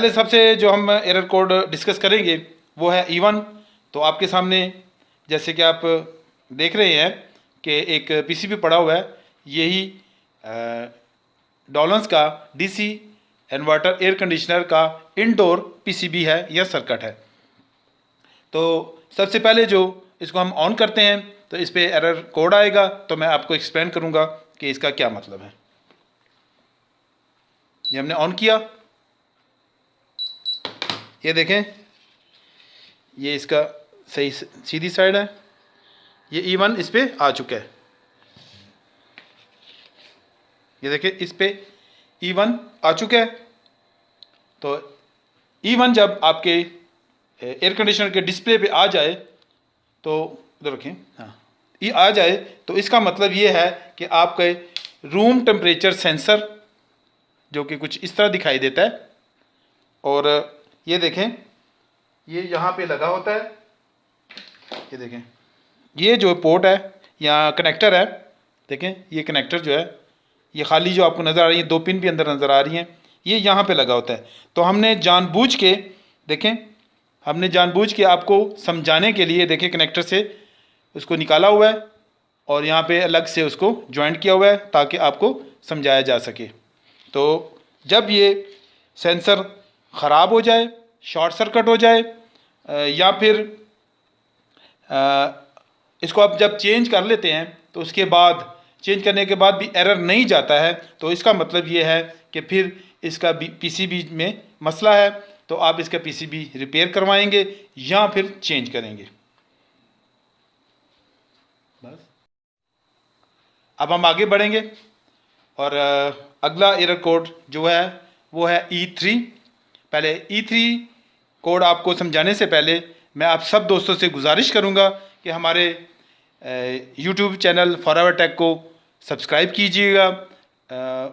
पहले सबसे जो हम एरर कोड डिस्कस करेंगे वो है E1। तो आपके सामने जैसे कि आप देख रहे हैं कि एक पीसीबी पड़ा हुआ है, यही डॉलन्स का डीसी इन्वर्टर एयर कंडीशनर का इंडोर पीसीबी है या सर्किट है। तो सबसे पहले जो इसको हम ऑन करते हैं तो इस पर एरर कोड आएगा, तो मैं आपको एक्सप्लेन करूंगा कि इसका क्या मतलब है। ये हमने ऑन किया, ये देखें, ये इसका सही सीधी साइड है, ये E1 इस पे आ चुका है। ये देखें, इस पे E1 आ चुका है। तो E1 जब आपके एयर कंडीशनर के डिस्प्ले पे आ जाए तो उधर रखें, हाँ, ये आ जाए तो इसका मतलब ये है कि आपके रूम टेम्परेचर सेंसर जो कि कुछ इस तरह दिखाई देता है, और ये देखें ये यहाँ पे लगा होता है। ये देखें, ये जो पोर्ट है या कनेक्टर है, देखें ये कनेक्टर जो है, ये खाली जो आपको नज़र आ रही है, 2 पिन भी अंदर नज़र आ रही हैं, ये यहाँ पे लगा होता है। तो हमने जानबूझ के, देखें, हमने जानबूझ के आपको समझाने के लिए, देखें, कनेक्टर से उसको निकाला हुआ है और यहाँ पे अलग से उसको जॉइंट किया हुआ है ताकि आपको समझाया जा सके। तो जब ये सेंसर ख़राब हो जाए, शॉर्ट सर्किट हो जाए, या फिर इसको आप जब चेंज कर लेते हैं तो उसके बाद, चेंज करने के बाद भी एरर नहीं जाता है, तो इसका मतलब ये है कि फिर इसका पीसीबी में मसला है। तो आप इसका पीसीबी रिपेयर करवाएंगे या फिर चेंज करेंगे। बस अब हम आगे बढ़ेंगे और अगला एरर कोड जो है वो है E3। पहले E3 कोड आपको समझाने से पहले मैं आप सब दोस्तों से गुजारिश करूंगा कि हमारे YouTube चैनल फॉरएवर टेक को सब्सक्राइब कीजिएगा,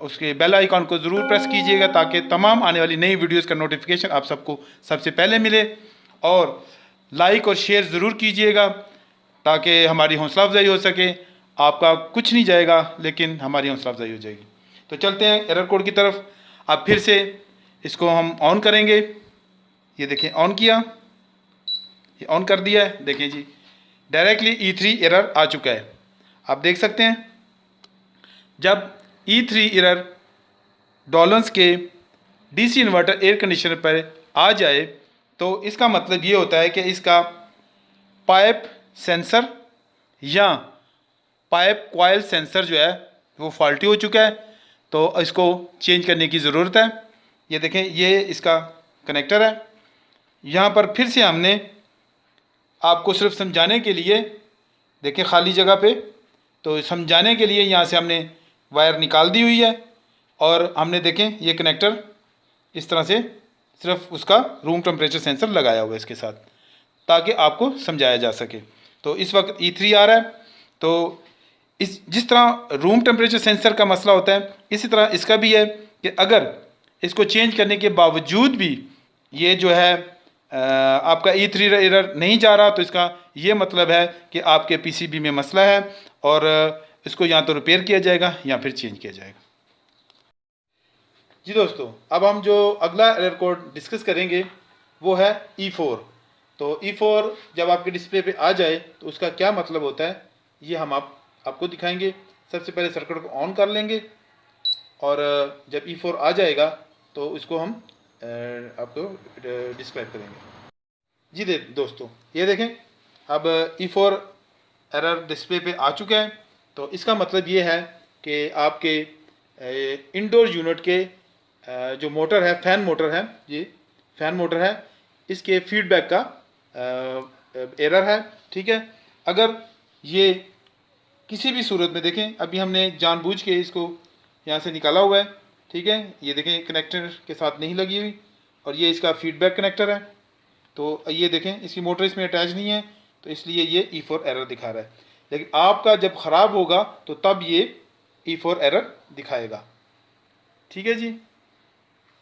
उसके बेल आइकॉन को ज़रूर प्रेस कीजिएगा ताकि तमाम आने वाली नई वीडियोस का नोटिफिकेशन आप सबको सबसे पहले मिले, और लाइक और शेयर ज़रूर कीजिएगा ताकि हमारी हौसला अफजाई हो सके। आपका कुछ नहीं जाएगा लेकिन हमारी हौसला अफजाई हो जाएगी। तो चलते हैं एरर कोड की तरफ। अब फिर से इसको हम ऑन करेंगे। ये देखें, ऑन किया, ये ऑन कर दिया है, देखें जी, डायरेक्टली E3 एरर आ चुका है। आप देख सकते हैं जब E3 एरर डॉलन्स के डीसी इन्वर्टर एयर कंडीशनर पर आ जाए तो इसका मतलब ये होता है कि इसका पाइप सेंसर या पाइप कॉइल सेंसर जो है वो फॉल्टी हो चुका है, तो इसको चेंज करने की ज़रूरत है। ये देखें, ये इसका कनेक्टर है। यहाँ पर फिर से हमने आपको सिर्फ समझाने के लिए, देखें खाली जगह पे, तो समझाने के लिए यहाँ से हमने वायर निकाल दी हुई है और हमने, देखें, ये कनेक्टर इस तरह से सिर्फ उसका रूम टेम्परेचर सेंसर लगाया हुआ है इसके साथ ताकि आपको समझाया जा सके। तो इस वक्त E3 आ रहा है। तो जिस तरह रूम टेम्परेचर सेंसर का मसला होता है, इसी तरह इसका भी है कि अगर इसको चेंज करने के बावजूद भी ये जो है आपका E3 एरर नहीं जा रहा, तो इसका ये मतलब है कि आपके पीसीबी में मसला है और इसको या तो रिपेयर किया जाएगा या फिर चेंज किया जाएगा। जी दोस्तों, अब हम जो अगला एरर कोड डिस्कस करेंगे वो है E4। तो E4 जब आपके डिस्प्ले पे आ जाए तो उसका क्या मतलब होता है ये हम आपको दिखाएंगे। सबसे पहले सर्किट को ऑन कर लेंगे और जब E4 आ जाएगा तो इसको हम आपको डिस्क्राइब करेंगे। जी दोस्तों, ये देखें, अब E4 एरर डिस्प्ले पे आ चुका है। तो इसका मतलब ये है कि आपके इंडोर यूनिट के जो मोटर है, फैन मोटर है, ये फैन मोटर है, इसके फीडबैक का एरर है। ठीक है, अगर ये किसी भी सूरत में, देखें अभी हमने जानबूझ के इसको यहाँ से निकाला हुआ है, ठीक है, ये देखें कनेक्टर के साथ नहीं लगी हुई और ये इसका फीडबैक कनेक्टर है। तो ये देखें इसकी मोटर इसमें अटैच नहीं है तो इसलिए ये E4 एरर दिखा रहा है, लेकिन आपका जब ख़राब होगा तो तब ये E4 एरर दिखाएगा। ठीक है जी।